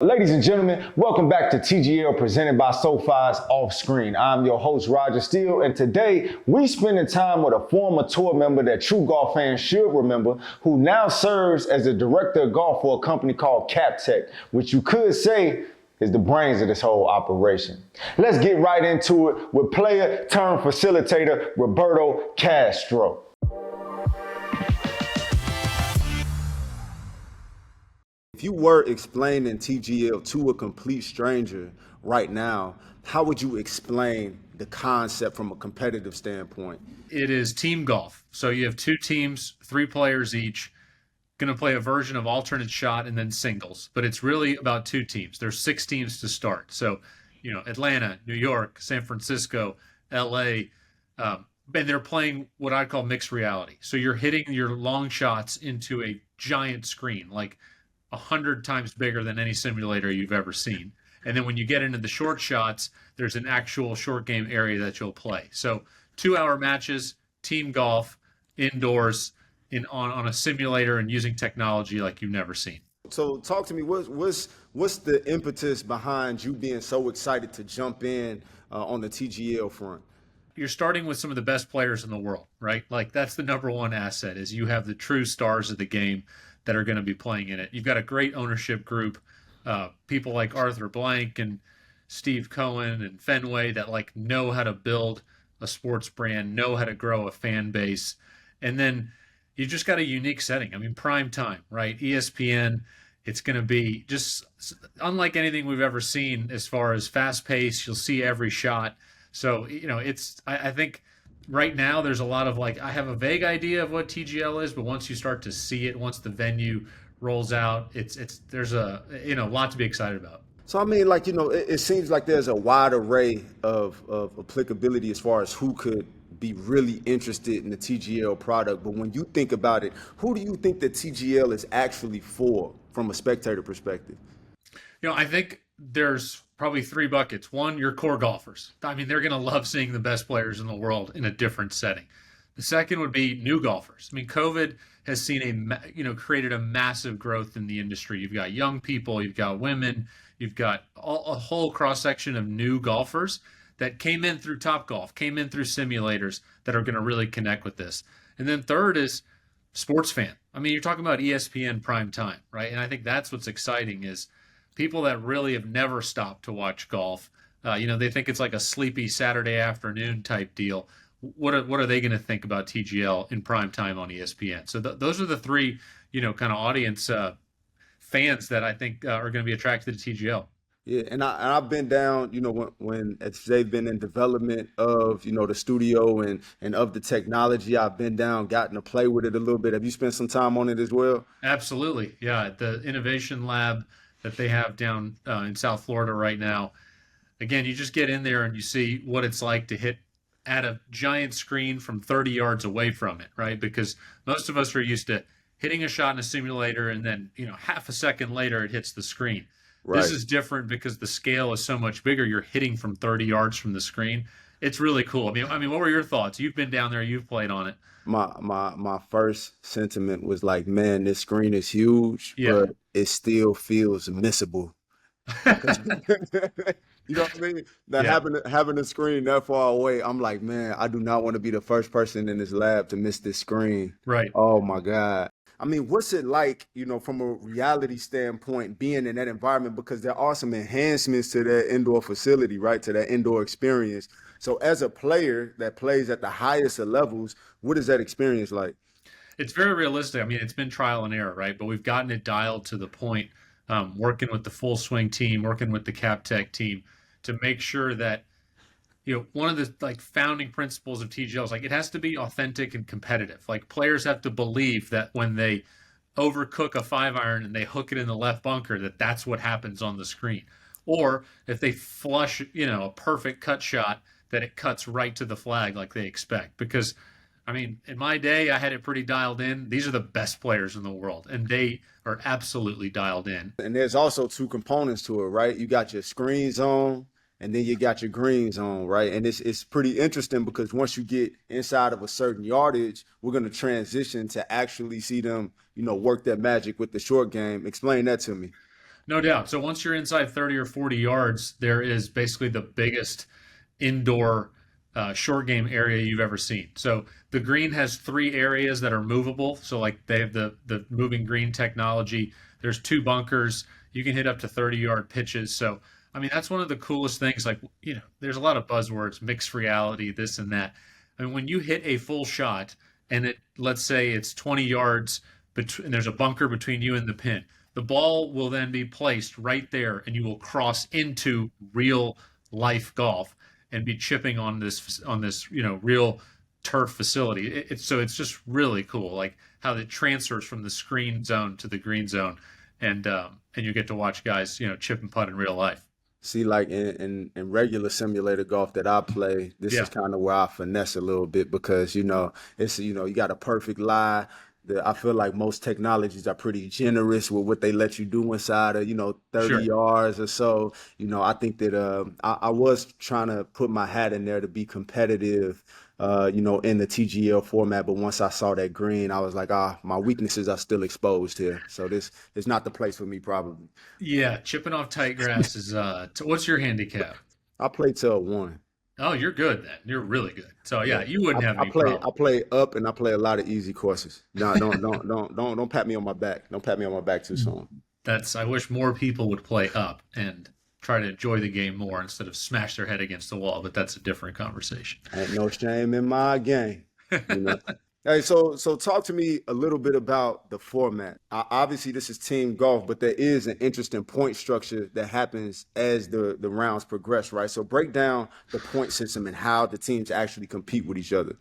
Ladies and gentlemen, welcome back to TGL presented by SoFi's Off Screen. I'm your host, Roger Steele, and today we spending time with a former tour member that true golf fans should remember, who now serves as the director of golf for a company called CapTech, which you could say is the brains of this whole operation. Let's get right into it with player turned facilitator Roberto Castro. If you were explaining TGL to a complete stranger right now, how would you explain the concept from a competitive standpoint? It is team golf. So you have two teams, 3 players each, going to play a version of alternate shot and then singles. But it's really about 2 teams. There's 6 teams to start. So, Atlanta, New York, San Francisco, LA, and they're playing what I call mixed reality. So you're hitting your long shots into a giant screen, like 100 times bigger than any simulator you've ever seen. And then when you get into the short shots, there's an actual short game area that you'll play. So 2-hour matches, team golf, indoors, on a simulator and using technology like you've never seen. So talk to me, what's the impetus behind you being so excited to jump in on the TGL front? You're starting with some of the best players in the world, right? Like that's the number one asset is you have the true stars of the game that are going to be playing in it. You've got a great ownership group, people like Arthur Blank and Steve Cohen and Fenway that like know how to build a sports brand, know how to grow a fan base. And then you just got a unique setting. I mean, prime time, right? ESPN, it's going to be just unlike anything we've ever seen as far as fast pace. You'll see every shot. So, I think right now there's a lot of I have a vague idea of what TGL is, but once you start to see it, once the venue rolls out, there's a lot to be excited about. So I mean, it seems like there's a wide array of applicability as far as who could be really interested in the TGL product. But when you think about it, who do you think the TGL is actually for from a spectator perspective? I think there's probably 3 buckets. One, your core golfers. I mean, they're going to love seeing the best players in the world in a different setting. The second would be new golfers. I mean, COVID has seen created a massive growth in the industry. You've got young people, you've got women, you've got a whole cross section of new golfers that came in through Topgolf, came in through simulators that are going to really connect with this. And then third is sports fan. I mean, you're talking about ESPN prime time, right? And I think that's what's exciting is people that really have never stopped to watch golf. They think it's like a sleepy Saturday afternoon type deal. What are they going to think about TGL in prime time on ESPN? So those are the 3, kind of audience fans that I think are going to be attracted to TGL. Yeah, and I've been down, when they've been in development of, the studio and of the technology. I've been down, gotten to play with it a little bit. Have you spent some time on it as well? Absolutely. Yeah, the innovation lab that they have down in South Florida right now. Again, you just get in there and you see what it's like to hit at a giant screen from 30 yards away from it, right? Because most of us are used to hitting a shot in a simulator and then, half a second later it hits the screen. Right. This is different because the scale is so much bigger. You're hitting from 30 yards from the screen. It's really cool. I mean, what were your thoughts? You've been down there, you've played on it. My first sentiment was like, man, this screen is huge, but it still feels missable. You know what I mean? That having a screen that far away, I'm like, man, I do not want to be the first person in this lab to miss this screen. Right. Oh my God. I mean, what's it like, from a reality standpoint, being in that environment? Because there are some enhancements to that indoor facility, right? To that indoor experience. So as a player that plays at the highest of levels, what is that experience like? It's very realistic. I mean, it's been trial and error, right? But we've gotten it dialed to the point, working with the Full Swing team, working with the CapTech team to make sure that, one of the founding principles of TGL is it has to be authentic and competitive. Like players have to believe that when they overcook a 5-iron and they hook it in the left bunker, that's what happens on the screen. Or if they flush, a perfect cut shot, that it cuts right to the flag like they expect. Because, I mean, in my day, I had it pretty dialed in. These are the best players in the world, and they are absolutely dialed in. And there's also 2 components to it, right? You got your screen zone, and then you got your green zone, right? And it's pretty interesting because once you get inside of a certain yardage, we're going to transition to actually see them, work that magic with the short game. Explain that to me. No doubt. So once you're inside 30 or 40 yards, there is basically the biggest indoor short game area you've ever seen. So the green has three areas that are movable. So like they have the moving green technology. There's two bunkers. You can hit up to 30-yard pitches. So I mean that's one of the coolest things. Like there's a lot of buzzwords, mixed reality, this and that. I mean when you hit a full shot and let's say it's 20 yards between, and there's a bunker between you and the pin, the ball will then be placed right there, and you will cross into real life golf and be chipping on this real turf facility. It's just really cool, like how it transfers from the screen zone to the green zone, and you get to watch guys chip and putt in real life. See, like in regular simulator golf that I play, this Yeah, is kind of where I finesse a little bit because it's you got a perfect lie. I feel like most technologies are pretty generous with what they let you do inside of 30 sure. yards or so. I think that I was trying to put my hat in there to be competitive. In the TGL format, but once I saw that green, I was like, my weaknesses are still exposed here. So this is not the place for me, probably. Yeah, chipping off tight grass is what's your handicap? I play till one. Oh, you're good then. You're really good. So Yeah. yeah, you I, wouldn't have I any play problem. I play up and I play a lot of easy courses. No, don't pat me on my back. Don't pat me on my back too soon. I wish more people would play up and try to enjoy the game more instead of smash their head against the wall, but that's a different conversation. Ain't no shame in my game. You know. Hey, so talk to me a little bit about the format. Obviously, this is team golf, but there is an interesting point structure that happens as the rounds progress, right? So break down the point system and how the teams actually compete with each other.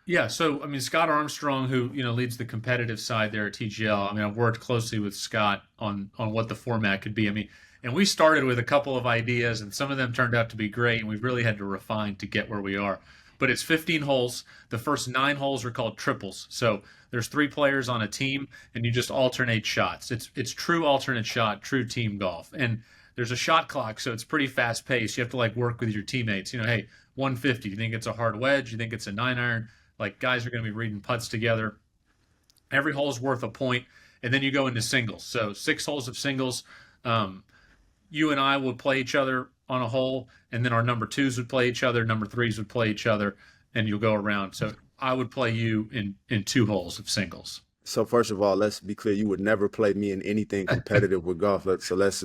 Yeah, so I mean Scott Armstrong, who leads the competitive side there at TGL. I mean I've worked closely with Scott on what the format could be. I mean, and we started with a couple of ideas, and some of them turned out to be great, and we've really had to refine to get where we are. But it's 15 holes. The first 9 holes are called triples. So there's 3 players on a team, and you just alternate shots. It's true alternate shot, true team golf, and there's a shot clock, so it's pretty fast paced. You have to like work with your teammates. Hey, 150. You think it's a hard wedge? You think it's a 9 iron? Like guys are going to be reading putts together. Every hole is worth a point, and then you go into singles. So 6 holes of singles. Um, you and I would play each other on a hole, and then our number twos would play each other, number threes would play each other, and you'll go around. So I would play you in 2 holes of singles. So first of all, let's be clear. You would never play me in anything competitive with golf. So let's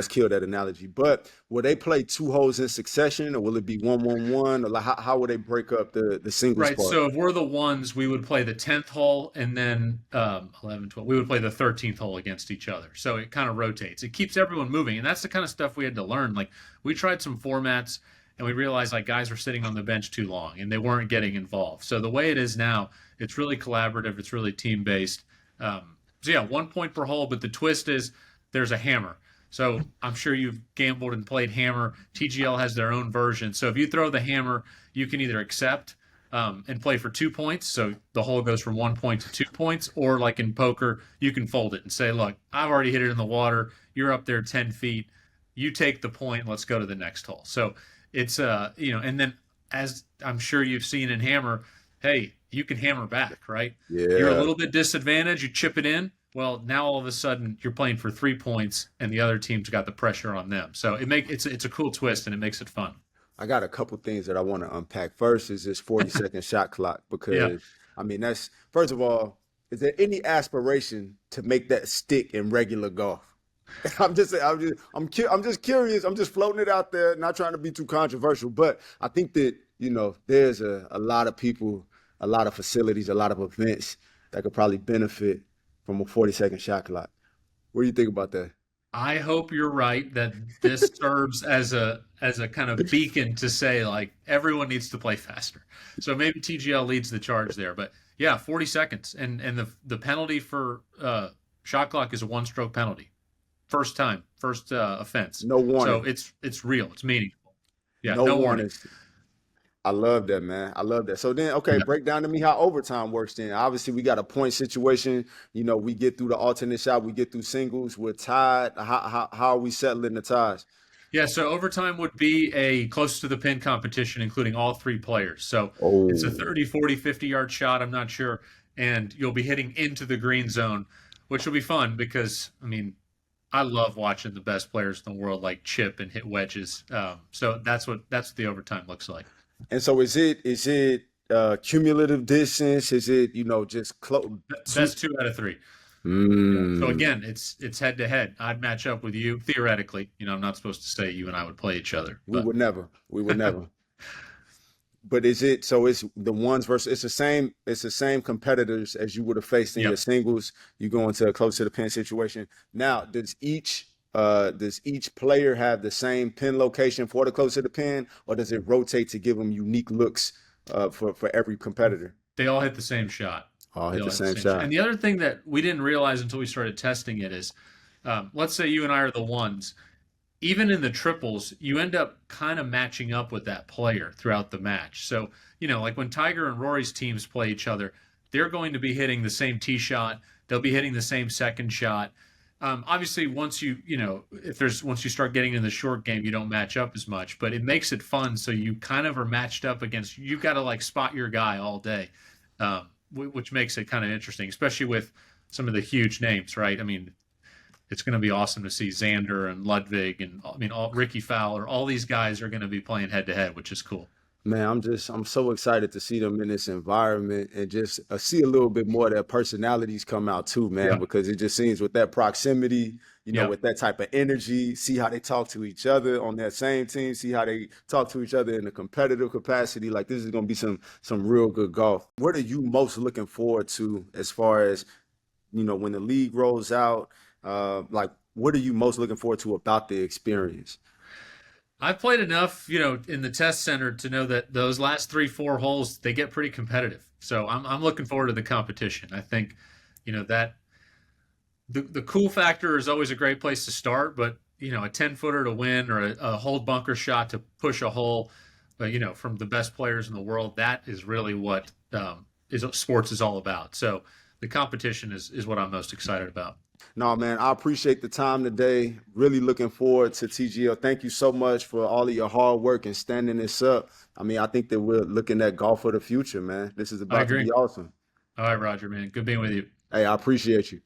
kill that analogy. But will they play 2 holes in succession, or will it be 1-1-1, or like how will they break up the singles Right. part? So if we're the ones, we would play the 10th hole, and then 11, 12. We would play the 13th hole against each other. So it kind of rotates. It keeps everyone moving, and that's the kind of stuff we had to learn. Like we tried some formats, and we realized like guys were sitting on the bench too long, and they weren't getting involved. So the way it is now, it's really collaborative. It's really team based. So yeah, 1 point per hole. But the twist is there's a hammer. So I'm sure you've gambled and played hammer. TGL has their own version. So if you throw the hammer, you can either accept and play for 2 points. So the hole goes from 1 point to 2 points, or like in poker, you can fold it and say, look, I've already hit it in the water. You're up there 10 feet. You take the point. Let's go to the next hole. So it's and then as I'm sure you've seen in hammer, hey, you can hammer back, right? You're a Yeah, little bit disadvantaged. You chip it in. Well, now all of a sudden you're playing for 3 points, and the other team's got the pressure on them. So it's a cool twist, and it makes it fun. I got a couple things that I want to unpack. First is this 40-second shot clock Yeah. because I mean that's first of all, is there any aspiration to make that stick in regular golf? I'm just curious. I'm just floating it out there, not trying to be too controversial, but I think that there's a lot of people, a lot of facilities, a lot of events that could probably benefit from a 40-second shot clock. What do you think about that? I hope you're right that this serves as a kind of beacon to say like everyone needs to play faster. So maybe TGL leads the charge there, but yeah, 40 seconds, and the penalty for shot clock is a 1 stroke penalty. First time, first offense. No So warning. it's real, it's meaningful. Yeah, No no warning. warnings. I love that, man. I love that. So then, okay, Yeah. break down to me how overtime works then. Obviously, we got a point situation. We get through the alternate shot, we get through singles, we're tied. How are we settling the ties? Yeah, so overtime would be a close to the pin competition, including all 3 players. So it's a Oh, 30, 40, 50-yard shot, I'm not sure. And you'll be hitting into the green zone, which will be fun because, I mean, I love watching the best players in the world like chip and hit wedges. So that's what the overtime looks like. And so is it cumulative distance? Is it, just close two? Best 2 out of 3. So Mm, again, it's head to head. I'd match up with you theoretically. I'm not supposed to say you and I would play each other, we but would never. We would never. But is it so it's the ones versus it's the same competitors as you would have faced in your yep. singles, you go into a close to the pin situation. Now, does each player have the same pin location for the close to the pin, or does it rotate to give them unique looks for every competitor? They all hit the same shot. All They hit all the hit the same same shot. shot. And the other thing that we didn't realize until we started testing it is, let's say you and I are the ones. Even in the triples, you end up kind of matching up with that player throughout the match. So, like when Tiger and Rory's teams play each other, they're going to be hitting the same tee shot. They'll be hitting the same second shot. Obviously, once once you start getting in the short game, you don't match up as much, but it makes it fun. So you kind of are matched up against. You've got to like spot your guy all day, which makes it kind of interesting, especially with some of the huge names, right? I mean, it's going to be awesome to see Xander and Ludwig and Ricky Fowler. All these guys are going to be playing head to head, which is cool. Man, I'm so excited to see them in this environment and just see a little bit more of their personalities come out too, man, Yeah, because it just seems with that proximity, yeah. with that type of energy, see how they talk to each other on that same team, see how they talk to each other in a competitive capacity. Like this is going to be some real good golf. What are you most looking forward to as far as, when the league rolls out? Like, what are you most looking forward to about the experience? I've played enough, in the test center to know that those last 3, 4 holes they get pretty competitive. So I'm looking forward to the competition. I think, that the cool factor is always a great place to start, but a 10-footer to win or a hold bunker shot to push a hole, from the best players in the world, that is really what is sports is all about. So the competition is what I'm most excited about. No, man, I appreciate the time today. Really looking forward to TGL. Thank you so much for all of your hard work and standing this up. I mean, I think that we're looking at golf for the future, man. This is I about to agree. be awesome. All right, Roger, man. Good being with you. Hey, I appreciate you.